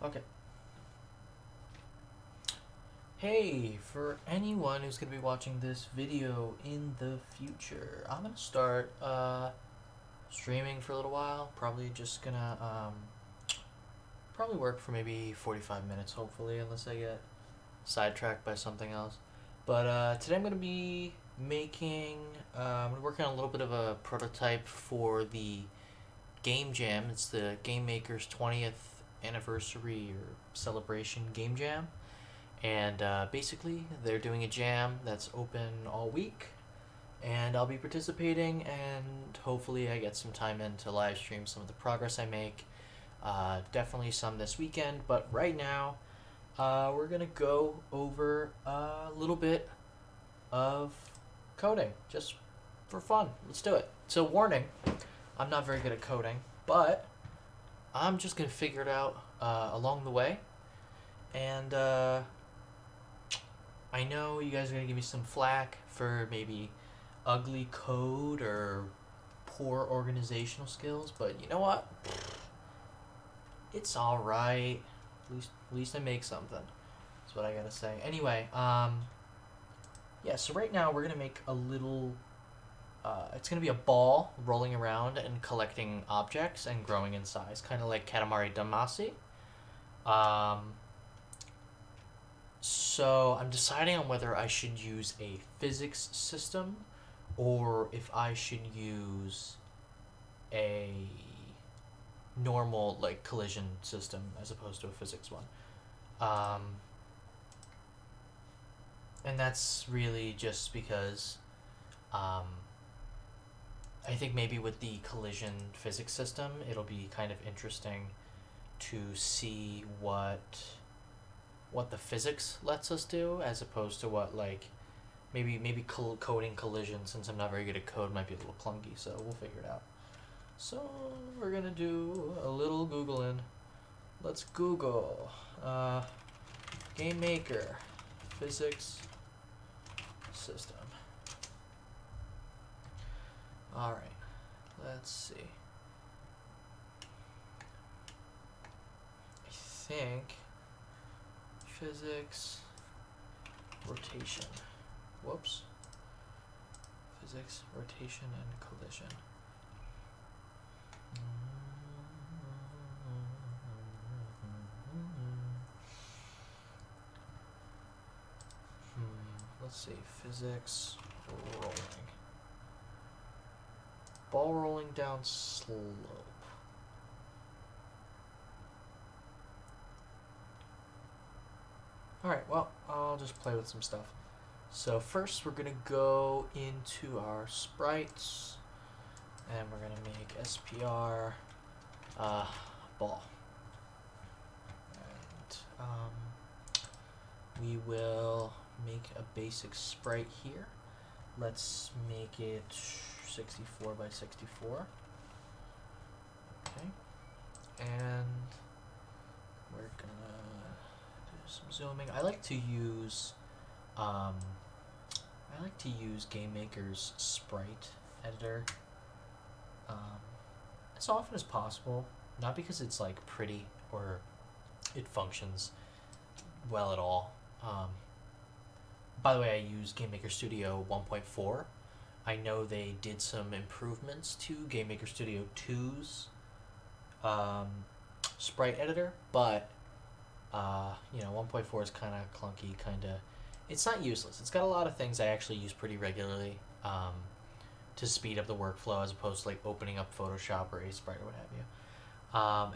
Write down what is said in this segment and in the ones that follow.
Okay. Hey, for anyone who's going to be watching this video in the future, I'm going to start streaming for a little while. Probably just going to probably work for maybe 45 minutes, hopefully, unless I get sidetracked by something else. But today I'm going to be I'm working on a little bit of a prototype for the Game Jam. It's the Game Maker's 20th anniversary or celebration Game Jam. And basically, they're doing a jam that's open all week, and I'll be participating, and hopefully, I get some time in to live stream some of the progress I make. Definitely some this weekend, but right now, we're gonna go over a little bit of coding just for fun. Let's do it. So, warning, I'm not very good at coding, but I'm just gonna figure it out along the way, and I know you guys are going to give me some flack for maybe ugly code or poor organizational skills, but you know what? It's all right. At least I make something. That's what I got to say. Anyway, yeah, so right now we're going to make a little it's going to be a ball rolling around and collecting objects and growing in size, kind of like Katamari Damacy. So I'm deciding on whether I should use a physics system or if I should use a normal like collision system as opposed to a physics one. And that's really just because I think maybe with the collision physics system it'll be kind of interesting to see what the physics lets us do as opposed to what like maybe coding collision, since I'm not very good at code, might be a little clunky, so we'll figure it out. So we're gonna do a little googling. Let's Google game maker physics system. All right, let's see. I think physics rotation. Whoops. Physics rotation and collision. Let's see. Physics rolling. Ball rolling down slope. Alright, well, I'll just play with some stuff. So first we're going to go into our sprites, and we're going to make SPR ball. And we will make a basic sprite here. Let's make it 64 by 64. Okay. And we're gonna do some zooming. I like to use Game Maker's sprite editor as often as possible. Not because it's like pretty or it functions well at all. By the way, I use Game Maker Studio 1.4. I know they did some improvements to Game Maker Studio 2's sprite editor, but 1.4 is kind of clunky, it's not useless. It's got a lot of things I actually use pretty regularly to speed up the workflow as opposed to like opening up Photoshop or Sprite or what have you.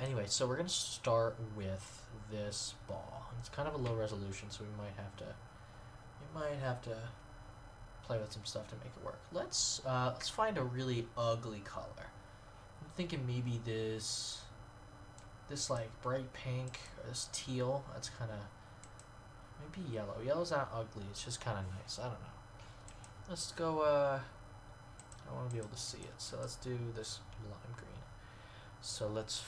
Anyway, so we're going to start with this ball. It's kind of a low resolution, so we might have to play with some stuff to make it work. Let's find a really ugly color. I'm thinking maybe this like bright pink or this teal. That's kind of maybe yellow. Yellow's not ugly. It's just kind of nice. I don't know. Let's go. I want to be able to see it, so let's do this lime green. So let's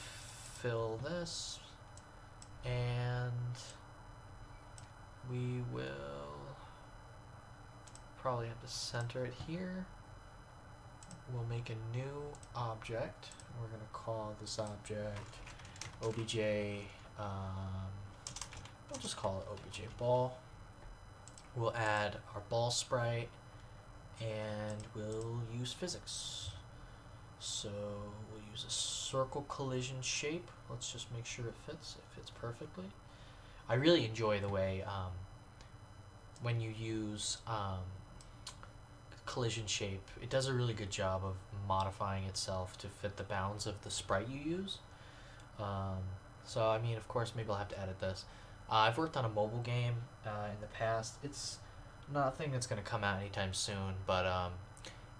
fill this, and we will probably have to center it here. We'll make a new object. We're going to call this object obj we'll just call it obj ball. We'll add our ball sprite, and we'll use physics. So we'll use a circle collision shape. Let's just make sure it fits. It fits perfectly. I really enjoy the way when you use collision shape, it does a really good job of modifying itself to fit the bounds of the sprite you use. So I mean, of course, maybe I'll have to edit this. I've worked on a mobile game in the past. It's nothing that's going to come out anytime soon, but I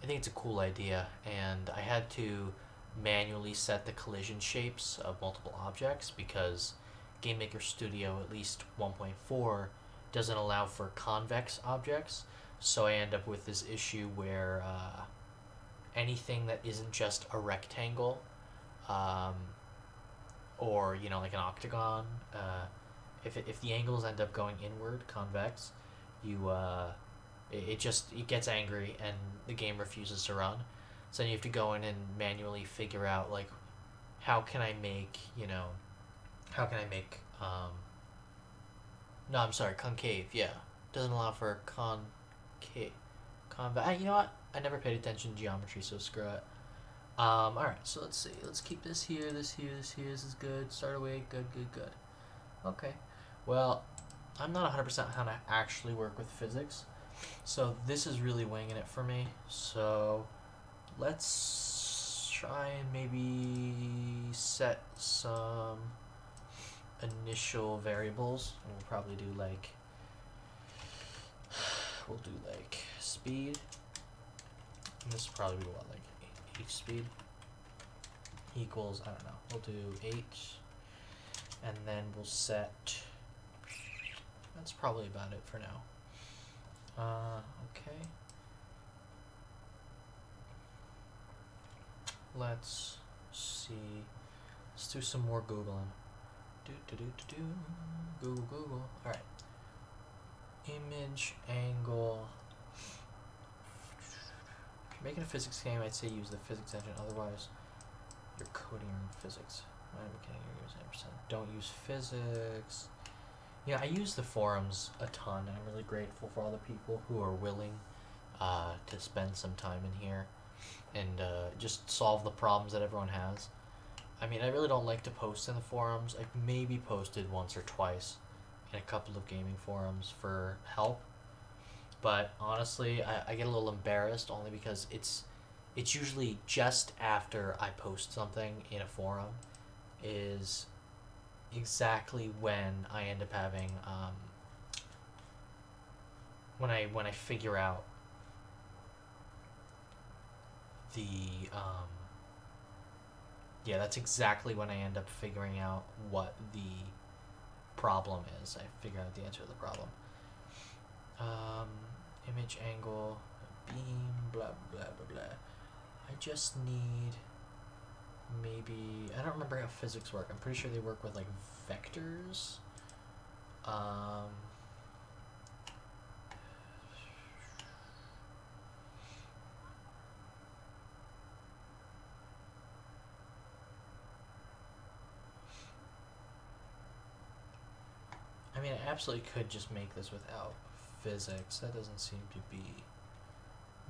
think it's a cool idea, and I had to manually set the collision shapes of multiple objects because GameMaker Studio, at least 1.4, doesn't allow for convex objects, so I end up with this issue where anything that isn't just a rectangle, or like an octagon, if the angles end up going inward, convex, it gets angry and the game refuses to run. So then you have to go in and manually figure out like how can I make no, I'm sorry, concave. Yeah, doesn't allow for concave. You know what? I never paid attention to geometry, so screw it. All right, so let's see. Let's keep this here, this here, this here. This is good. Start away. Good. Okay. Well, I'm not 100% how to actually work with physics, so this is really winging it for me. So let's try and maybe set some initial variables. And we'll probably do like speed. And this will probably be what, like h speed equals, I don't know, we'll do h, and then we'll set, that's probably about it for now. Okay. Let's see. Let's do some more Googling. Google. Alright. Image, angle. If you're making a physics game, I'd say use the physics engine. Otherwise, you're coding your own physics. Don't use physics. Yeah, I use the forums a ton, and I'm really grateful for all the people who are willing to spend some time in here and just solve the problems that everyone has. I mean, I really don't like to post in the forums. I've maybe posted once or twice in a couple of gaming forums for help, but honestly, I get a little embarrassed only because it's usually just after I post something in a forum is exactly when I end up having when I figure out the yeah, that's exactly when I end up figuring out what the problem is. I figure out the answer to the problem. Image, angle, beam, blah blah blah blah. I just need maybe, I don't remember how physics work. I'm pretty sure they work with like vectors. I mean, I absolutely could just make this without physics. That doesn't seem to be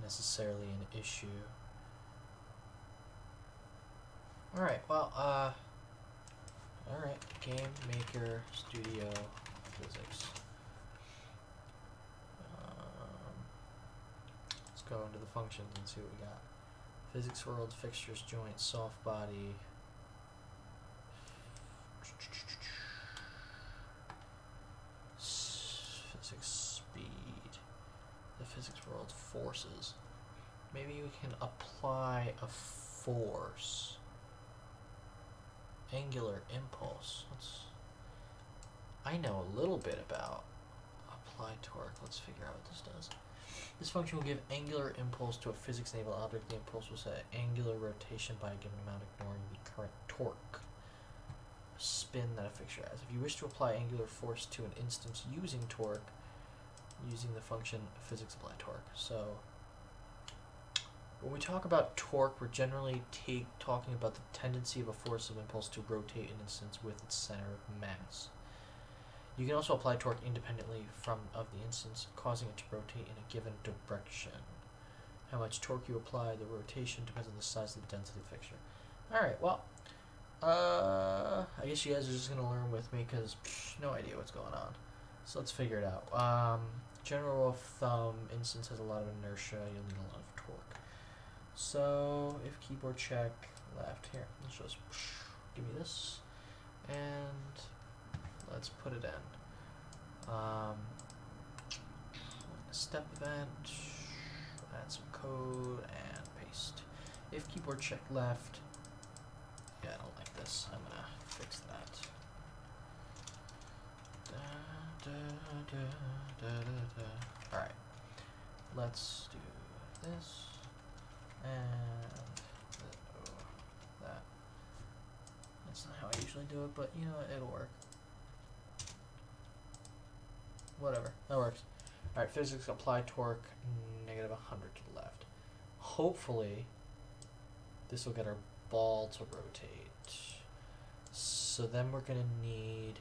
necessarily an issue. Alright, well, alright, Game Maker Studio Physics. Let's go into the functions and see what we got. Physics world, fixtures, joints, soft body. Physics speed. The physics world, forces. Maybe we can apply a force. Angular impulse. I know a little bit about applied torque. Let's figure out what this does. This function will give angular impulse to a physics-enabled object. The impulse will set angular rotation by a given amount, ignoring the current torque spin that a fixture has. If you wish to apply angular force to an instance using torque, using the function physics apply torque. So When we talk about torque, we're generally talking about the tendency of a force of impulse to rotate an instance with its center of mass. You can also apply torque independently of the instance, causing it to rotate in a given direction. How much torque you apply the rotation depends on the size of the density fixture. Alright, well, I guess you guys are just going to learn with me because no idea what's going on. So let's figure it out. General rule of thumb, instance has a lot of inertia, you'll need a lot of torque. So if keyboard check left here, let's just give me this and let's put it in. Step event, add some code and paste. If keyboard check left, yeah, I don't like this. I'm gonna fix that. Alright, let's do this and that. That's not how I usually do it, but you know what, it'll work. Whatever, that works. Alright, physics, apply torque, negative 100 to the left. Hopefully, this will get our ball to rotate. So then we're going to need,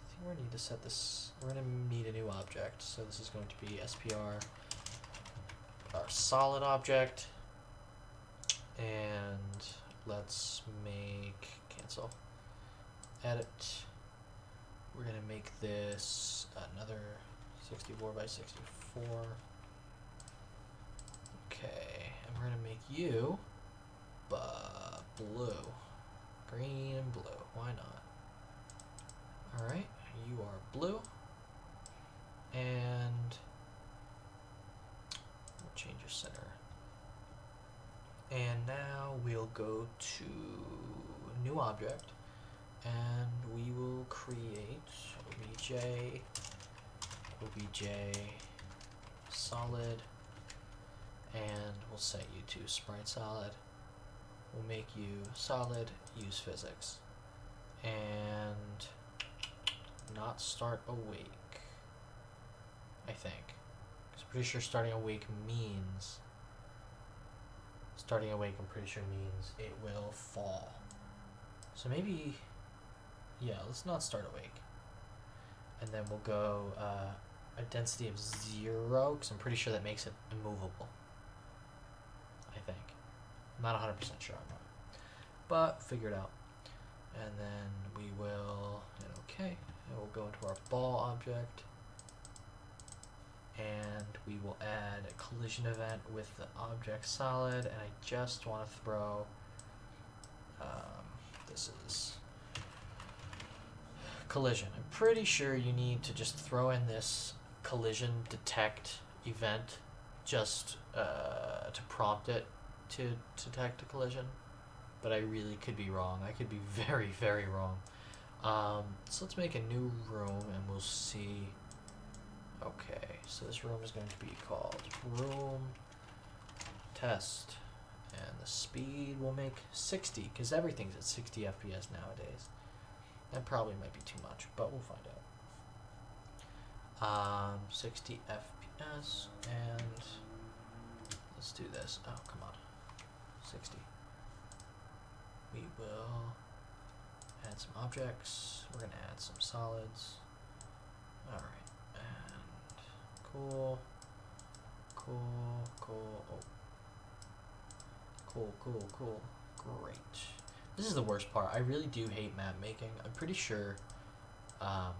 I think we're going to need to set this, we're going to need a new object. So this is going to be SPR, our solid object. And let's make, cancel, edit. We're going to make this another 64 by 64. Okay, and we're going to make you blue. Green and blue. Why not? Alright, you are blue. And we'll change your center. And now we'll go to new object. And we will create obj solid, and we'll set you to sprite solid. We'll make you solid, use physics, and not start awake, I think. Because I'm pretty sure starting awake means, I'm pretty sure means it will fall. So maybe, yeah, let's not start awake. And then we'll go a density of 0, because I'm pretty sure that makes it immovable. I think. I'm not 100% sure on that. But figure it out. And then we will hit OK. And we'll go into our ball object. And we will add a collision event with the object solid. And I just want to throw, this is collision. I'm pretty sure you need to just throw in this collision detect event just to prompt it to detect a collision, but I really could be wrong. I could be very, very wrong. So let's make a new room and we'll see. Okay, so this room is going to be called room test, and the speed will make 60 because everything's at 60 FPS nowadays. That probably might be too much, but we'll find out. 60 FPS, and let's do this. Oh, come on. 60. We will add some objects. We're going to add some solids. Alright, and cool. Oh. Cool. Great. This is the worst part. I really do hate map making. I'm pretty sure. Alright,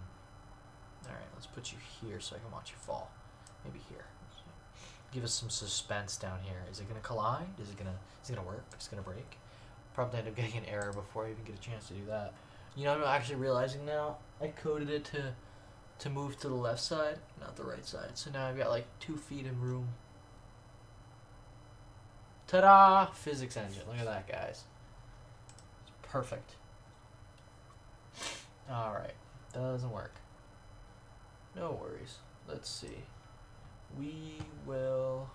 let's put you here so I can watch you fall. Maybe here. Give us some suspense down here. Is it gonna collide? Is it gonna work? Is it gonna break? Probably end up getting an error before I even get a chance to do that. You know, I'm actually realizing now I coded it to move to the left side, not the right side. So now I've got like 2 feet of room. Ta-da! Physics engine. Look at that, guys. Perfect. Alright. Doesn't work. No worries. Let's see. We will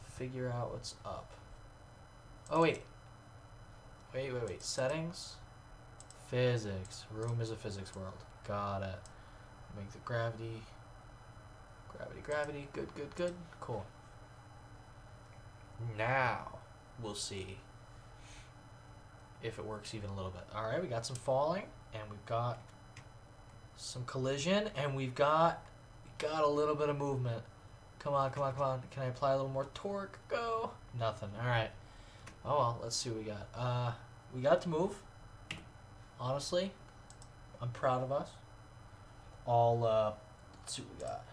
figure out what's up. Oh, wait. Wait. Settings? Physics. Room is a physics world. Got it. Make the gravity. Gravity. Good. Cool. Now we'll see if it works even a little bit. All right, we got some falling, and we've got some collision, and we got a little bit of movement. Come on, come on, come on. Can I apply a little more torque? Go. Nothing. All right. Oh well, let's see what we got. We got to move. Honestly, I'm proud of us. Let's see what we got.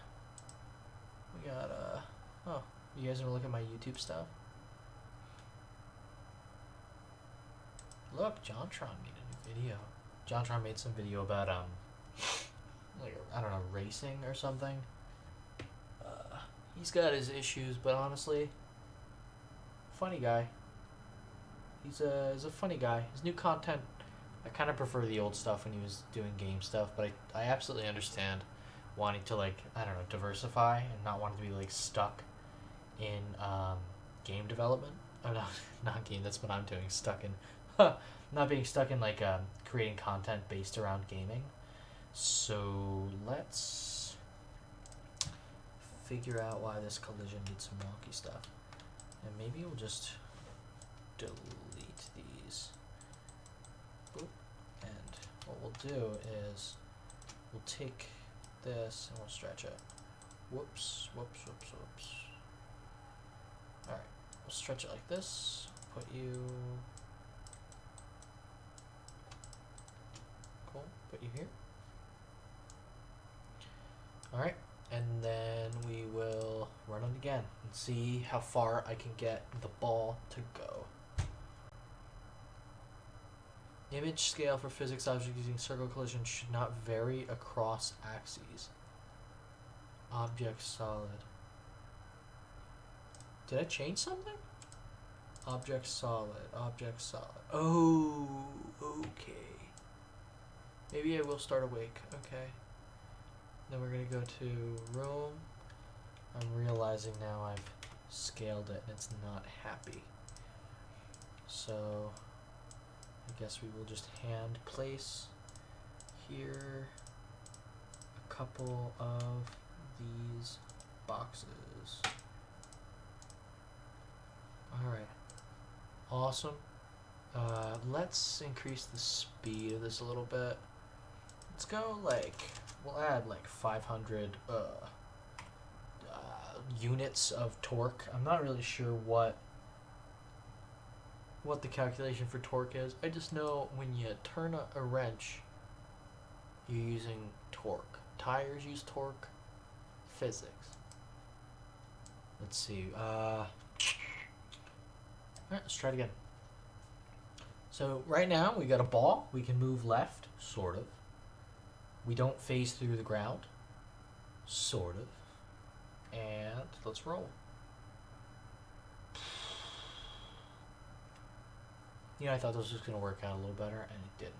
We got oh, you guys wanna look at my YouTube stuff? Look, JonTron made a new video. JonTron made some video about like, I don't know, racing or something. He's got his issues, but honestly, funny guy. He's a funny guy. His new content, I kind of prefer the old stuff when he was doing game stuff, but I absolutely understand wanting to, like, I don't know, diversify and not wanting to be like stuck in game development. Oh no, not game. That's what I'm doing. Stuck in, not being stuck in like creating content based around gaming. So let's figure out why this collision did some wonky stuff, and maybe we'll just delete these. Boop. And what we'll do is we'll take this and we'll stretch it. Whoops, whoops, whoops, whoops. Alright, we'll stretch it like this. Put you... Cool, put you here. Alright, and then we will run it again and see how far I can get the ball to go. Image scale for physics objects using circle collision should not vary across axes. Object solid. Did I change something? Object solid, object solid. Oh, okay. Maybe I will start awake. Okay. Then we're gonna go to room. I'm realizing now I've scaled it and it's not happy. So I guess we will just hand place here a couple of these boxes. Alright. Awesome. Let's increase the speed of this a little bit. Let's go like, we'll add like 500 units of torque. I'm not really sure what the calculation for torque is. I just know when you turn a wrench, you're using torque. Tires use torque. Physics. Let's see. Alright, let's try it again. So right now we got a ball. We can move left, sort of. We don't phase through the ground, sort of. And let's roll. You know, I thought this was going to work out a little better, and it didn't.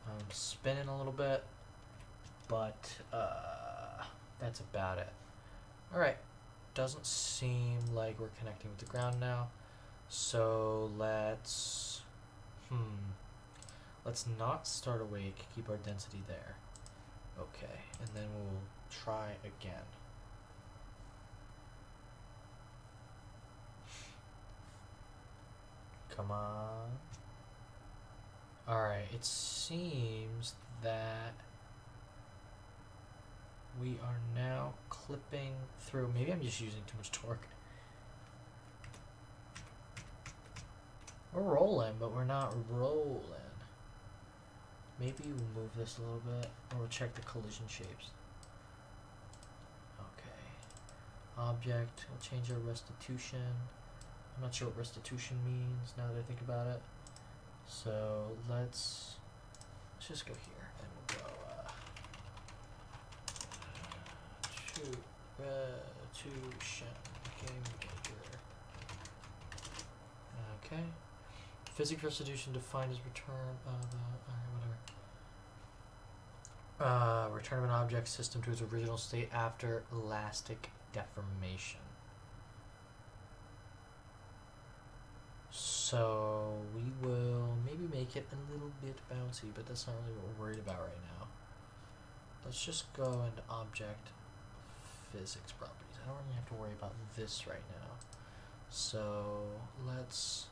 I'm spinning a little bit, but that's about it. Alright, doesn't seem like we're connecting with the ground now, so let's not start awake, keep our density there. Okay, and then we'll try again. Come on. Alright, it seems that we are now clipping through. Maybe I'm just using too much torque. We're rolling, but we're not rolling. Maybe we'll move this a little bit, or we'll check the collision shapes. Okay. Object, we'll change our restitution. I'm not sure what restitution means now that I think about it. So let's just go here and we'll go restitution game maker. Okay. Physics restitution defined as return of whatever. Return of an object system to its original state after elastic deformation. So we will maybe make it a little bit bouncy, but that's not really what we're worried about right now. Let's just go into object physics properties. I don't really have to worry about this right now. So let's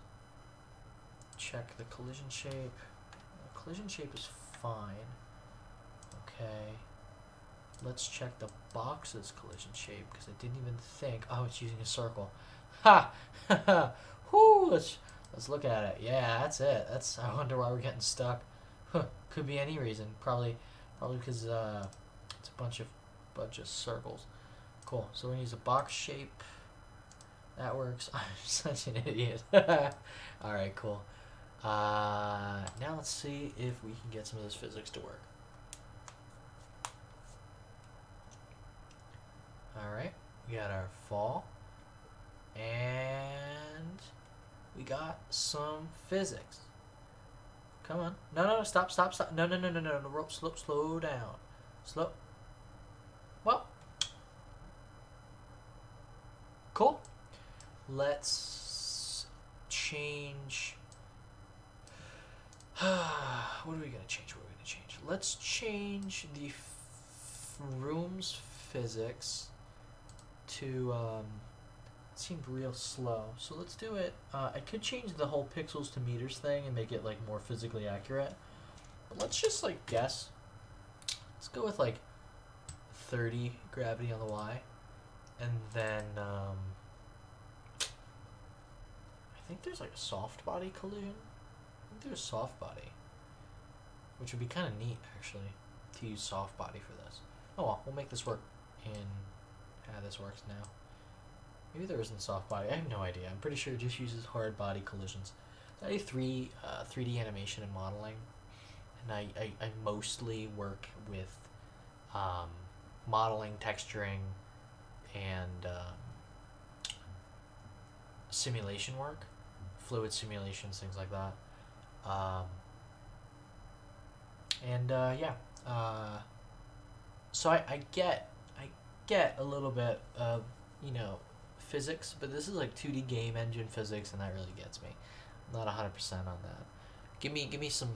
check the collision shape. The collision shape is fine. Okay. Let's check the box's collision shape because I didn't even think. Oh, it's using a circle. Ha! Whoo! Let's look at it. Yeah, that's it. I wonder why we're getting stuck. Huh. Could be any reason. Probably because it's a bunch of circles. Cool. So we're gonna use a box shape. That works. I'm such an idiot. All right, cool. Now let's see if we can get some of this physics to work. All right, we got our fall, and we got some physics. Come on. No, stop. No, slow down. Slow. Well, cool. Let's change. What are we gonna change? Let's change the room's physics to it seemed real slow, so let's do it. I could change the whole pixels to meters thing and make it like more physically accurate, but let's just like guess. Let's go with like 30 gravity on the Y, and then I think there's like a soft body collision. I think there's soft body, which would be kind of neat actually to use soft body for this. Oh well, we'll make this work in how this works now. Maybe there isn't soft body. I have no idea. I'm pretty sure it just uses hard body collisions. So I do 3D animation and modeling, and I mostly work with modeling, texturing, and simulation work, fluid simulations, things like that. So I get a little bit of physics, but this is like 2D game engine physics, and that really gets me. I'm not 100% on that. Give me some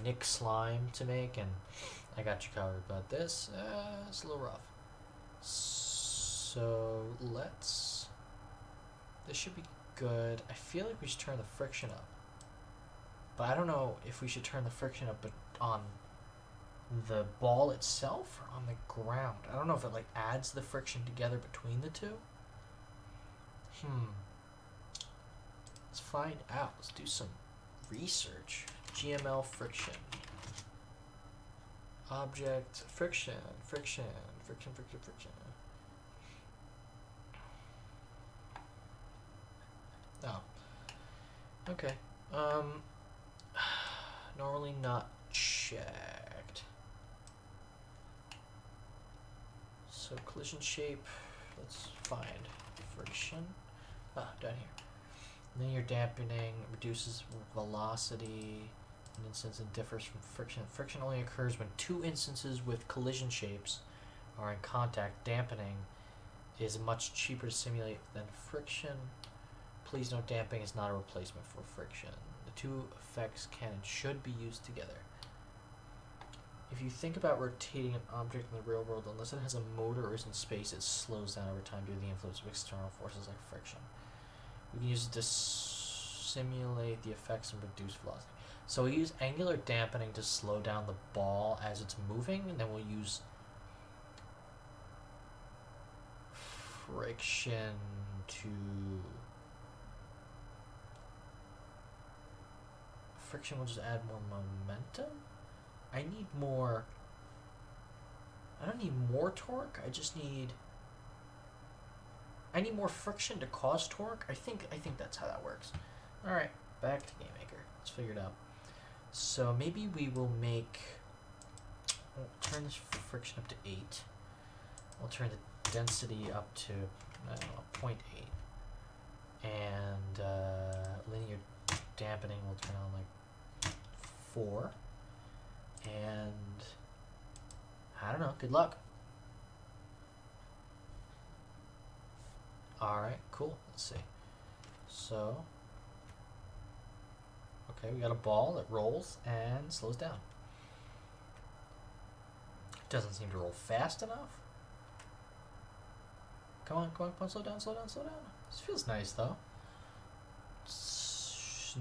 Nick slime to make, and I got you covered. But this it's a little rough. So this should be good. I feel like we should turn the friction up, but I don't know if we should turn the friction up, but on the ball itself or on the ground. I don't know if it like adds the friction together between the two. Let's find out. Let's do some research. GML friction. Object friction. Oh. Okay. Normally not checked. So collision shape. Let's find friction. Down here. Linear dampening reduces velocity in instance and differs from friction. Friction only occurs when two instances with collision shapes are in contact. Dampening is much cheaper to simulate than friction. Please note damping is not a replacement for friction. The two effects can and should be used together. If you think about rotating an object in the real world, unless it has a motor or is in space, it slows down over time due to the influence of external forces like friction. We can use it to simulate the effects and reduce velocity. So we use angular dampening to slow down the ball as it's moving, and then we'll use friction to... Friction will just add more momentum? I need more... I don't need more torque, I just need... I need more friction to cause torque. I think that's how that works. Alright, back to GameMaker. Let's figure it out. So maybe we will make... We'll turn this friction up to 8. We'll turn the density up to, I don't know, 0.8. And linear dampening will turn on like 4. And I don't know, good luck. Alright, cool. Let's see. So, okay, we got a ball that rolls and slows down. It doesn't seem to roll fast enough. Come on, slow down. This feels nice though.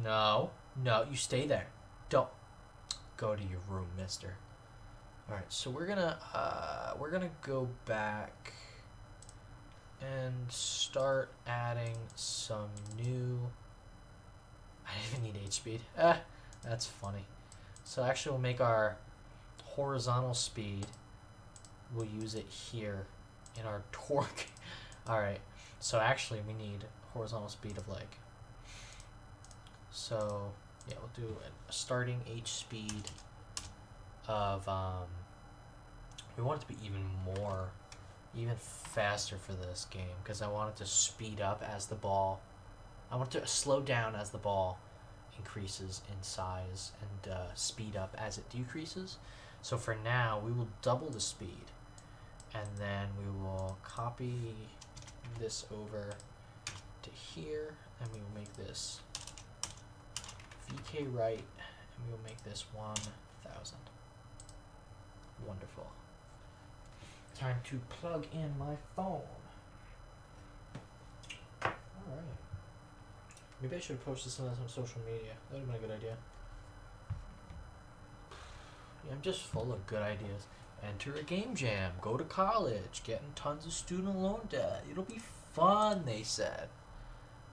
No, no, you stay there. Don't go to your room, mister. All right, so we're gonna go back and start adding some new. I didn't even need H speed. That's funny. So actually, we'll make our horizontal speed. We'll use it here in our torque. All right. So actually, we need horizontal speed of like. So yeah, we'll do a starting H speed of we want it to be even faster for this game because I want it to speed up as the ball. I want it to slow down as the ball increases in size and speed up as it decreases. So for now, we will double the speed, and then we will copy this over to here, and we will make this VK right, and we will make this 1000. Wonderful. Time to plug in my phone. Alright. Maybe I should have posted some of this on social media. That would have been a good idea. Yeah, I'm just full of good ideas. Enter a game jam. Go to college. Getting tons of student loan debt. It'll be fun, they said.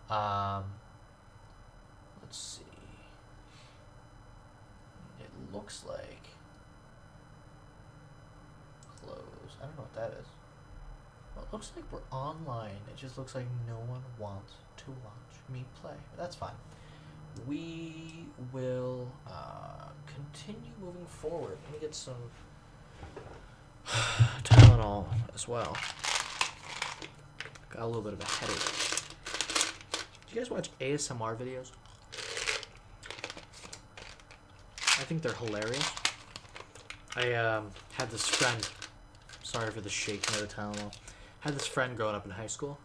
Let's see. It looks like close. I don't know what that is. Well, it looks like we're online. It just looks like no one wants to watch me play. But that's fine. We will continue moving forward. Let me get some Tylenol as well. Got a little bit of a headache. Do you guys watch ASMR videos? I think they're hilarious. I had this friend. Sorry for the shaking of the Tylenol. Had this friend growing up in high school,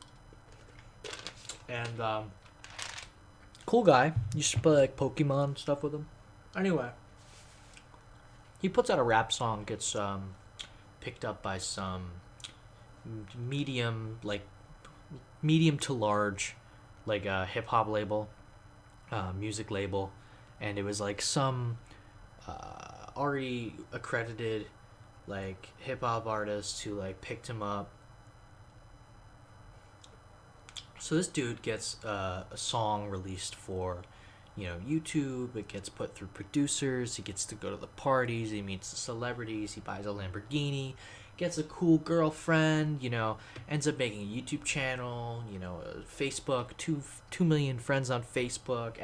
and cool guy. Used to play like Pokemon stuff with him. Anyway, he puts out a rap song, gets picked up by some medium to large, like a hip hop label, music label, and it was like some already accredited like hip hop artist who like picked him up. So this dude gets a song released for, YouTube. It gets put through producers. He gets to go to the parties. He meets the celebrities. He buys a Lamborghini. Gets a cool girlfriend. Ends up making a YouTube channel. Facebook. 2 million friends on Facebook.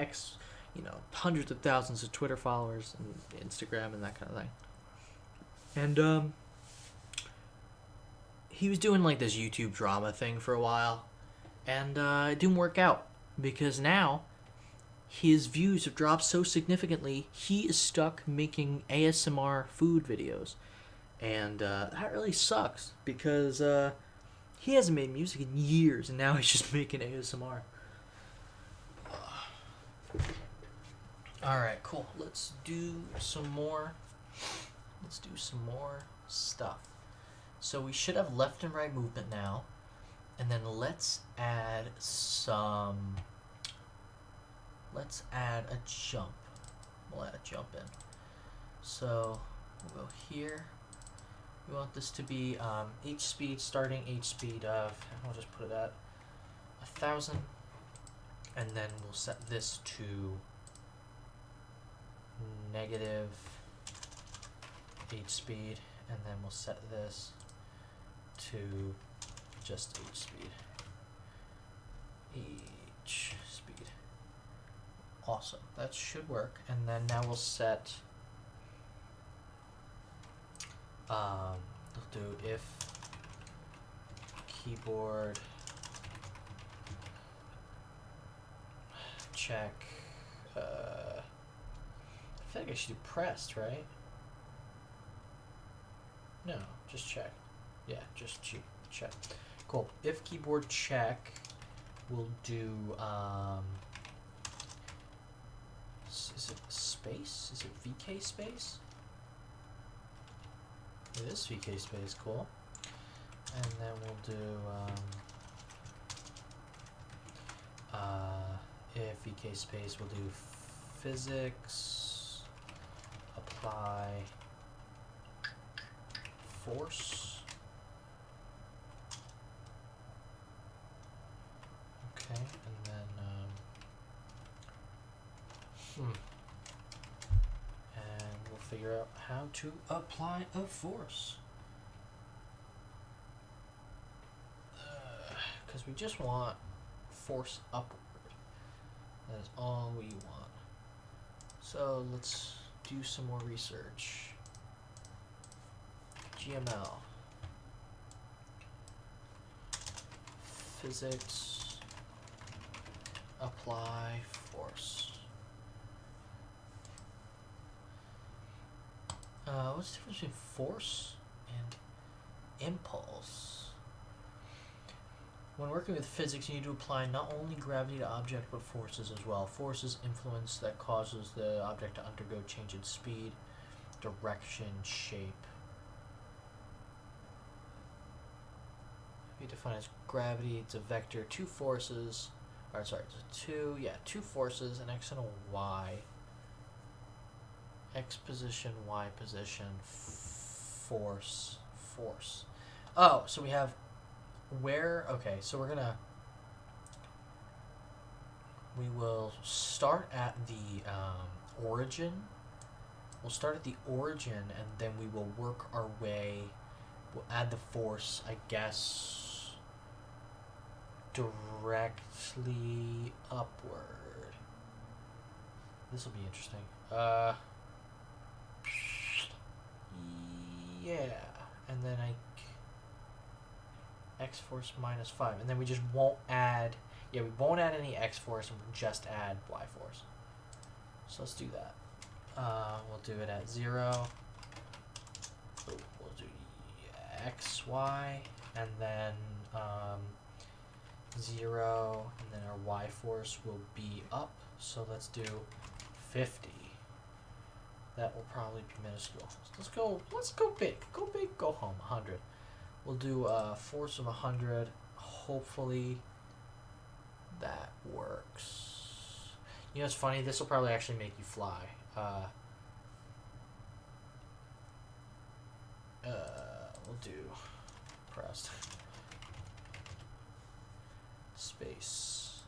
Hundreds of thousands of Twitter followers and Instagram and that kind of thing. And he was doing like this YouTube drama thing for a while. And it didn't work out because now his views have dropped so significantly, he is stuck making ASMR food videos. And that really sucks because he hasn't made music in years and now he's just making ASMR. Alright, cool. Let's do some more stuff. So we should have left and right movement now. And then let's add a jump. We'll add a jump in. So we'll go here. We want this to be H speed, starting H speed of, I'll just put it at 1000. And then we'll set this to negative H speed. And then we'll set this to just H speed. H speed. Awesome. That should work. And then now we'll set we'll do if keyboard check I feel like I should do pressed, right? No, just check. Yeah, just check. Cool. If keyboard check, we'll do is it space? Is it VK space? It is VK space, cool. And then we'll do if VK space, we'll do physics, apply force. Okay, and then, and we'll figure out how to apply a force. Because we just want force upward. That is all we want. So let's do some more research. Gml. Physics. Apply force. What's the difference between force and impulse? When working with physics, you need to apply not only gravity to object, but forces as well. Forces influence that causes the object to undergo change in speed, direction, shape. We define as gravity, it's a vector, two forces, or sorry, two forces, an x and a y. X position, y position, force. Oh, so we have where, okay, so we will start at the origin. We'll start at the origin, and then we will work our way, we'll add the force, I guess, directly upward. This will be interesting. Yeah, and then x force minus 5, and then we just won't add, we won't add any x force, and we'll just add y force. So let's do that. We'll do it at 0. We'll do x, y, and then 0, and then our y force will be up. So let's do 50. That will probably be minuscule. So let's go big. Go big, go home. 100. We'll do a force of 100. Hopefully that works. You know, it's funny. This will probably actually make you fly. We'll do pressed space.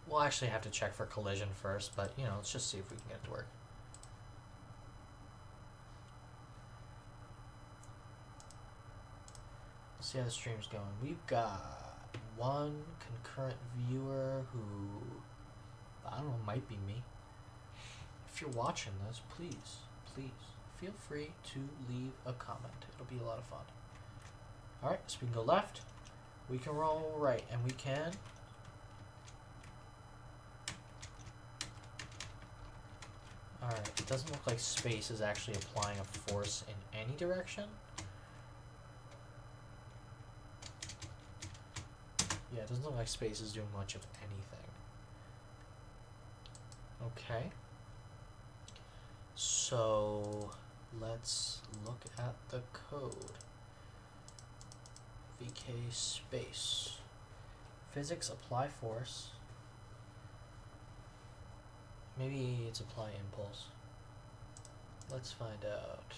We'll actually have to check for collision first, but you know, let's just see if we can get it to work. See how the stream's going. We've got one concurrent viewer who, I don't know, might be me. If you're watching this, please feel free to leave a comment. It'll be a lot of fun. Alright, so we can go left, we can roll right, and we can alright, it doesn't look like space is actually applying a force in any direction. Yeah, it doesn't look like space is doing much of anything. Okay. So let's look at the code. VK space. Physics apply force. Maybe it's apply impulse. Let's find out.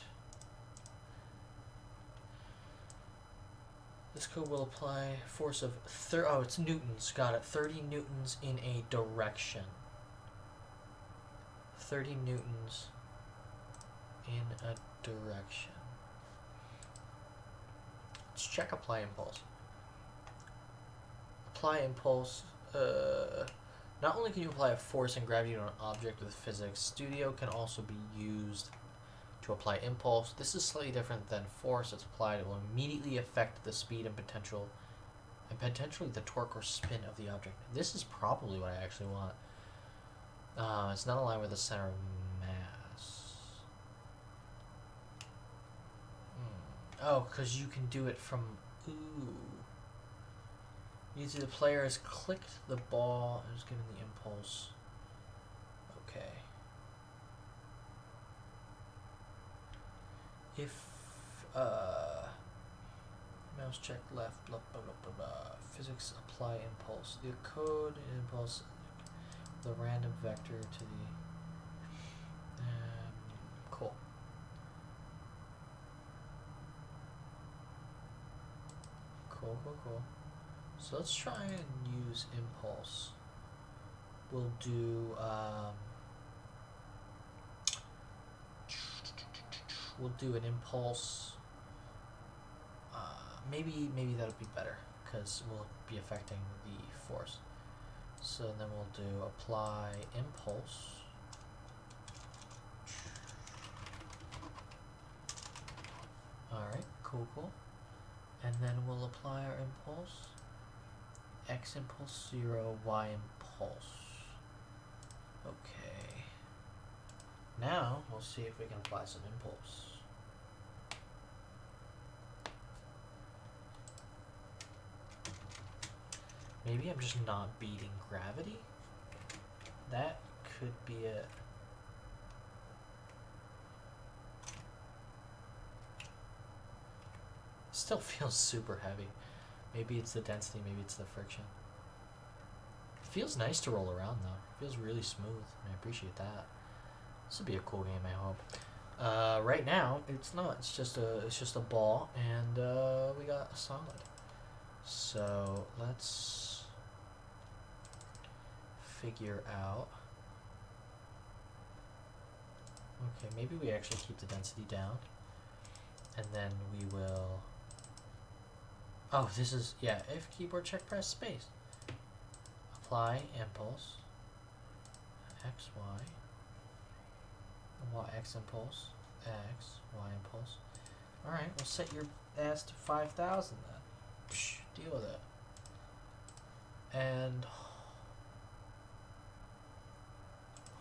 This code will apply force of it's newtons. Got it. 30 newtons in a direction. 30 newtons in a direction. Let's check apply impulse. Apply impulse. Not only can you apply a force and gravity to an object with physics, Studio can also be used to apply impulse. This is slightly different than force. It's applied. It will immediately affect the speed and potentially the torque or spin of the object. This is probably what I actually want. It's not aligned with the center of mass. Oh, because you can do it from... Ooh. Usually the player has clicked the ball and is given the impulse. Okay. If Mouse check left, blah, blah, blah, blah, blah. Physics apply impulse. The code impulse, the random vector to the... cool. Cool, cool, cool. So let's try and use impulse. We'll do, we'll do an impulse. Maybe that'll be better because we'll be affecting the force. So then we'll do apply impulse. Alright, cool, cool. And then we'll apply our impulse. X impulse 0, Y impulse. Okay. Now we'll see if we can apply some impulse. Maybe I'm just not beating gravity? That could be it. Still feels super heavy. Maybe it's the density, maybe it's the friction. It feels nice to roll around though. It feels really smooth. I appreciate that. This would be a cool game, I hope. Right now, it's not. It's just a ball, and we got a solid. So let's figure out. Okay, maybe we actually keep the density down, and then we will. Oh, this is, yeah, if keyboard check press space. Apply impulse. X, Y. Y, X impulse. X, Y impulse. Alright, we'll set your ass to 5,000 then. Psh, deal with it. And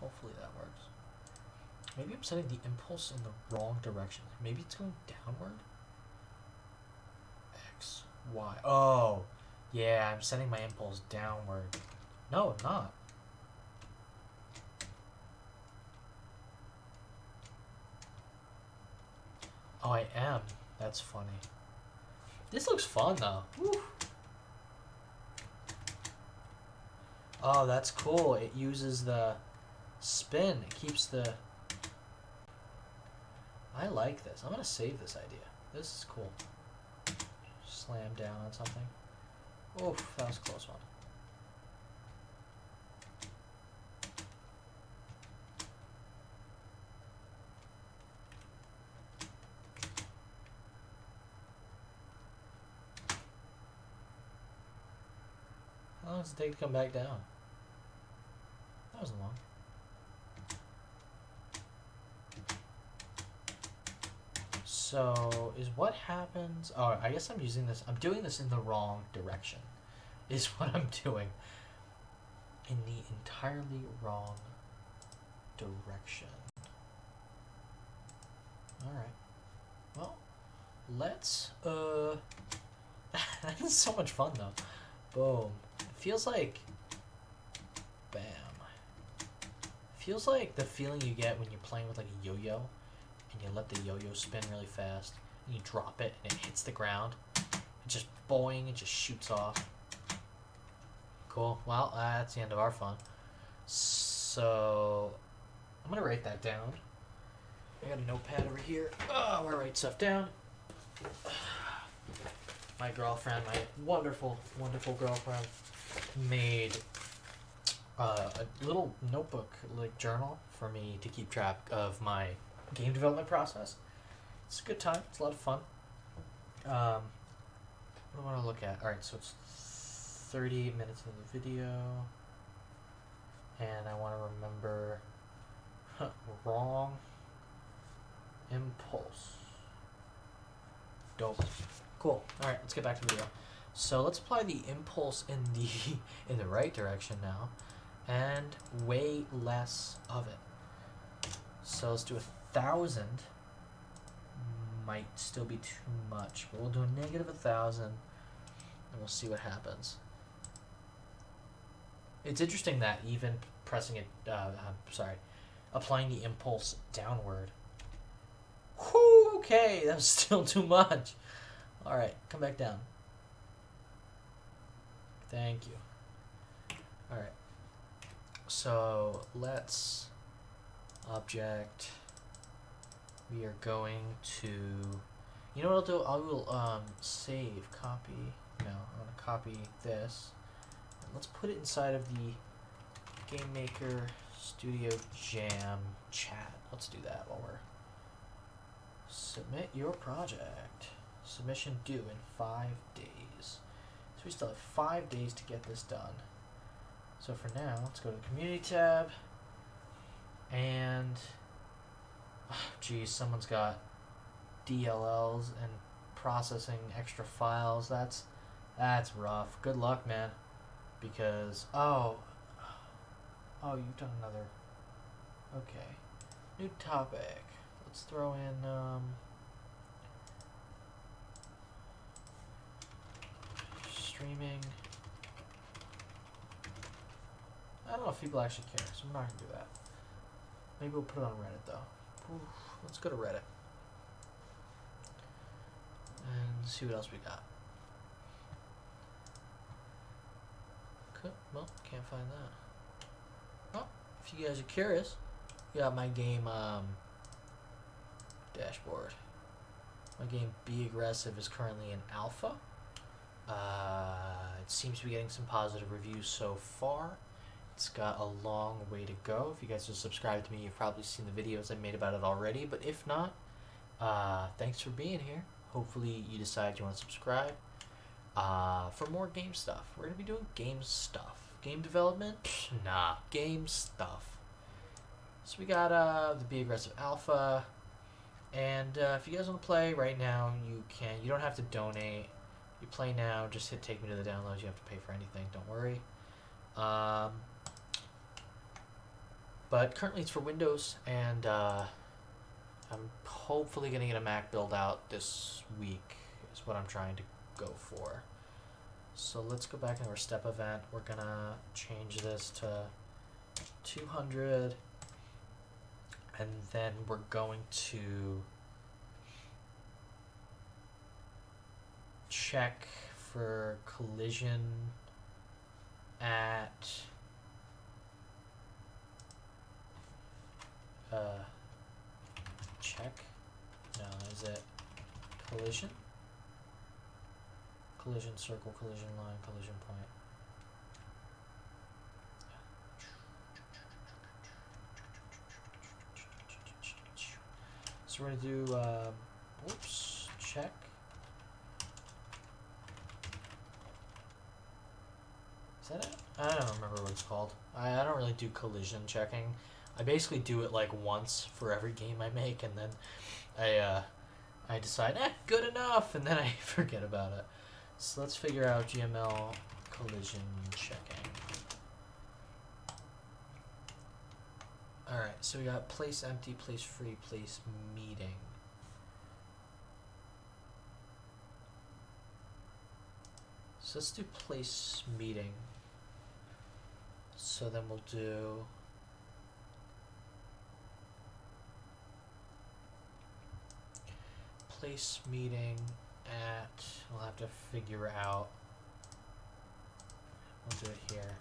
hopefully that works. Maybe I'm setting the impulse in the wrong direction. Maybe it's going downward? X. Why? Oh, yeah, I'm setting my impulse downward. No, I'm not. Oh, I am. That's funny. This looks fun, though. Woo. Oh, that's cool. It uses the spin. It keeps the... I like this. I'm going to save this idea. This is cool. Slam down on something. Oof, that was a close one. How long does it take to come back down? That wasn't long. So, is what happens... Oh, I guess I'm using this... I'm doing this in the wrong direction. Is what I'm doing. In the entirely wrong direction. Alright. Well, let's... That is so much fun, though. Boom. It feels like... Bam. Feels like the feeling you get when you're playing with, like, a yo-yo. And you let the yo-yo spin really fast, and you drop it, and it hits the ground. It just boing, it just shoots off. Cool. Well, that's the end of our fun. So, I'm gonna write that down. I got a notepad over here. Oh, I'm gonna write stuff down. My girlfriend, my wonderful, wonderful girlfriend, made a little notebook, like journal, for me to keep track of my game development process. It's a good time. It's a lot of fun. What do I want to look at? Alright, so it's 30 minutes of the video. And I want to remember wrong impulse. Dope. Cool. Alright, let's get back to the video. So let's apply the impulse in the right direction now. And way less of it. So let's do 1,000. Might still be too much, but we'll do a negative 1,000 and we'll see what happens. It's interesting that even pressing it, applying the impulse downward. Whew, okay, that was still too much. Alright, come back down. Thank you. Alright. So let's object. We are going to, you know what I'll do? I will save, copy. No, I'm gonna copy this. And let's put it inside of the Game Maker Studio Jam chat. Let's do that while we're submit your project. Submission due in 5 days. So we still have 5 days to get this done. So for now, let's go to the community tab. And, geez, someone's got DLLs and processing extra files. That's rough. Good luck, man. Because, oh, you've done another. Okay. New topic. Let's throw in, streaming. I don't know if people actually care, so I'm not going to do that. Maybe we'll put it on Reddit, though. Oof, let's go to Reddit. And see what else we got. Okay, well, can't find that. Well, if you guys are curious, you got my game, dashboard. My game Be Aggressive is currently in alpha. It seems to be getting some positive reviews so far. It's got a long way to go. If you guys are subscribed to me, you've probably seen the videos I made about it already. But if not, thanks for being here. Hopefully you decide you want to subscribe for more game stuff. We're going to be doing game stuff. Game development? Nah, game stuff. So we got the Be Aggressive Alpha. And if you guys want to play right now, you can. You don't have to donate. You play now, just hit take me to the downloads. You have to pay for anything, don't worry. But currently it's for Windows, and I'm hopefully going to get a Mac build out this week is what I'm trying to go for. So let's go back into our step event. We're going to change this to 200, and then we're going to check for collision at check. No, is it collision? Collision circle, collision line, collision point. So we're gonna do whoops, check. Is that it? I don't remember what it's called. I don't really do collision checking. I basically do it like once for every game I make, and then I decide, good enough, and then I forget about it. So let's figure out Gml Collision Checking. Alright, so we got place empty, place free, place meeting. So let's do place meeting. So then we'll do place meeting at, we'll have to figure out, we'll do it here.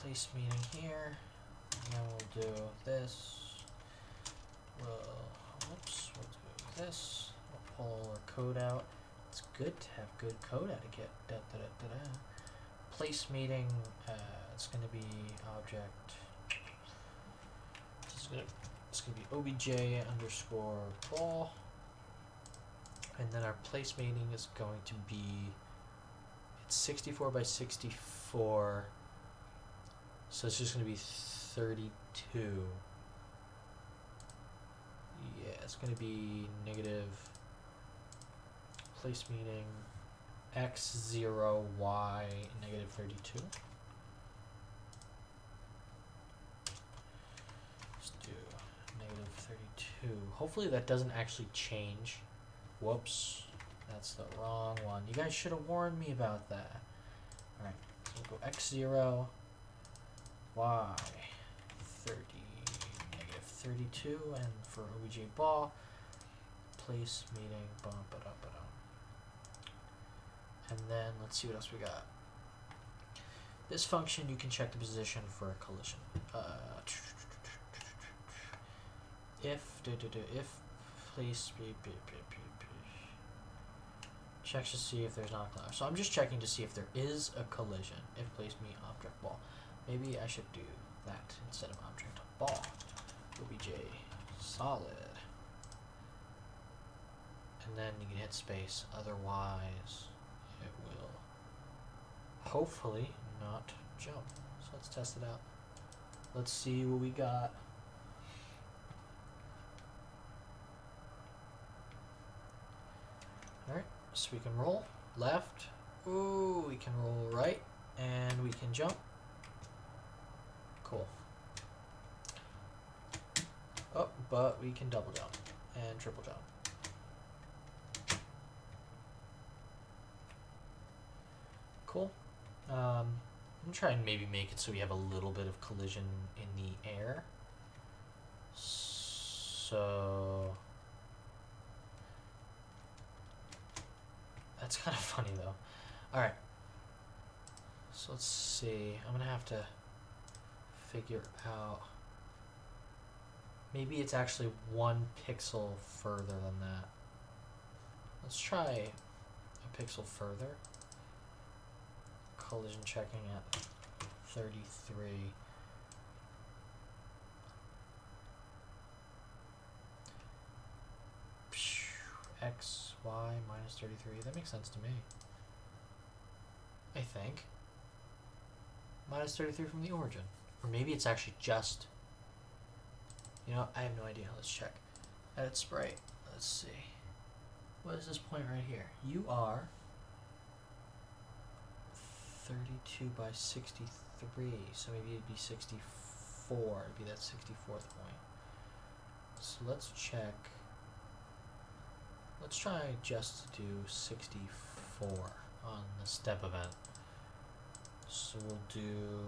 Place meeting here, and then we'll do this. Whoops, we'll do this. We'll pull our code out. It's good to have good code etiquette. Place meeting, it's going to be object. It's going to be obj underscore ball. And then our place meeting is going to be, it's 64 by 64. So it's just going to be 32. Yeah, it's going to be negative place meeting x0, y, negative 32. Let's do negative 32. Hopefully that doesn't actually change. Whoops, that's the wrong one. You guys should have warned me about that. Alright, so we'll go x0, y, 30, negative 32, and for obj ball, place meeting, and then let's see what else we got. This function, you can check the position for a collision. If place checks to see if there's not a clash. So I'm just checking to see if there is a collision. If place meet object ball. Maybe I should do that instead of object ball. OBJ solid. And then you can hit space. Otherwise, it will hopefully not jump. So let's test it out. Let's see what we got. Alright, so we can roll left. Ooh, we can roll right. And we can jump. Cool. Oh, but we can double jump and triple jump. Cool. I'm gonna try and maybe make it so we have a little bit of collision in the air. So that's kind of funny though. All right. So let's see. I'm gonna have to figure out. Maybe it's actually 1 pixel further than that. Let's try a pixel further. Collision checking at 33. X, Y, minus 33. That makes sense to me. I think. Minus 33 from the origin. Or maybe it's actually just... You know, I have no idea. Let's check. Edit sprite. Let's see. What is this point right here? You are 32 by 63. So maybe it'd be 64. It'd be that 64th point. So let's check. Let's try just to do 64 on the step event. So we'll do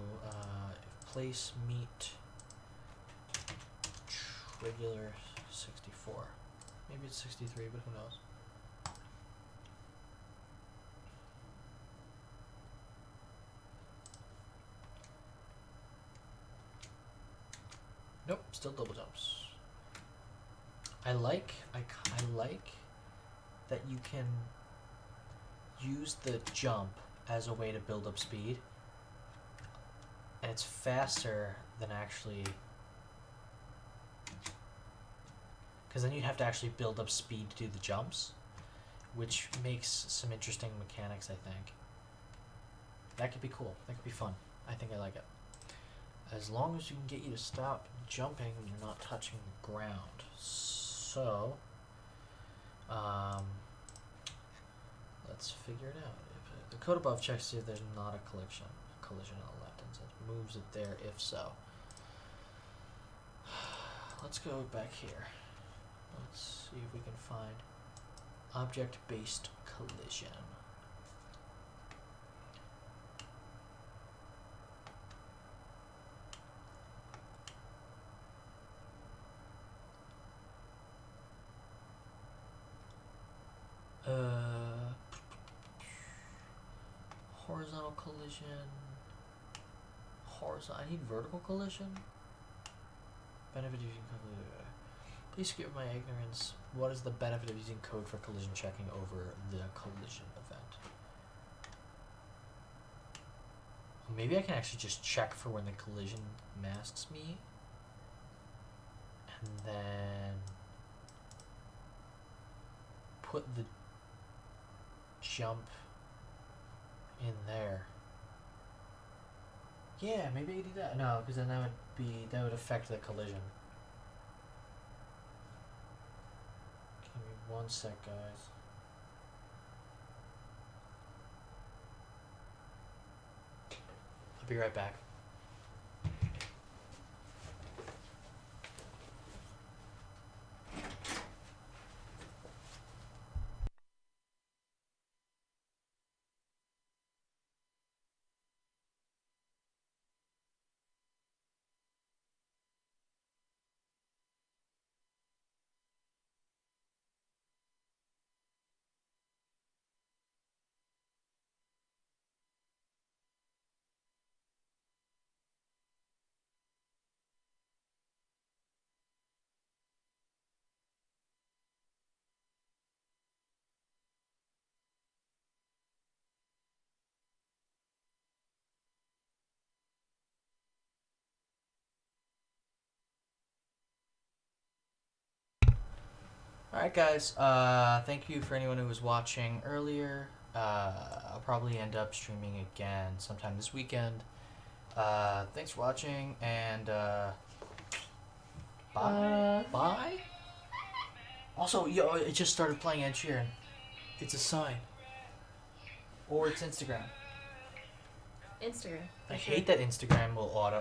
if place meet regular 64. Maybe it's 63, but who knows? Nope, still double jumps. I like that you can use the jump as a way to build up speed, and it's faster than actually, because then you'd have to actually build up speed to do the jumps, which makes some interesting mechanics, I think. That could be cool. That could be fun. I think I like it. As long as you can get you to stop jumping when you're not touching the ground. So, let's figure it out. If the code above checks to see if there's not a collision on the left hand side. Moves it there if so. Let's go back here. Let's see if we can find object-based collision. Horizontal collision. I need vertical collision. Benefit of using code. Please skip my ignorance. What is the benefit of using code for collision checking over the collision event? Maybe I can actually just check for when the collision masks me, and then put the jump in there. Yeah, maybe I could do that. No, because then that would affect the collision. Give me 1 sec, guys. I'll be right back. Alright, guys. Thank you for anyone who was watching earlier. I'll probably end up streaming again sometime this weekend. Thanks for watching, and bye. Bye? Also, yo, it just started playing Ed Sheeran. It's a sign. Or it's Instagram. Instagram. I hate that Instagram will auto.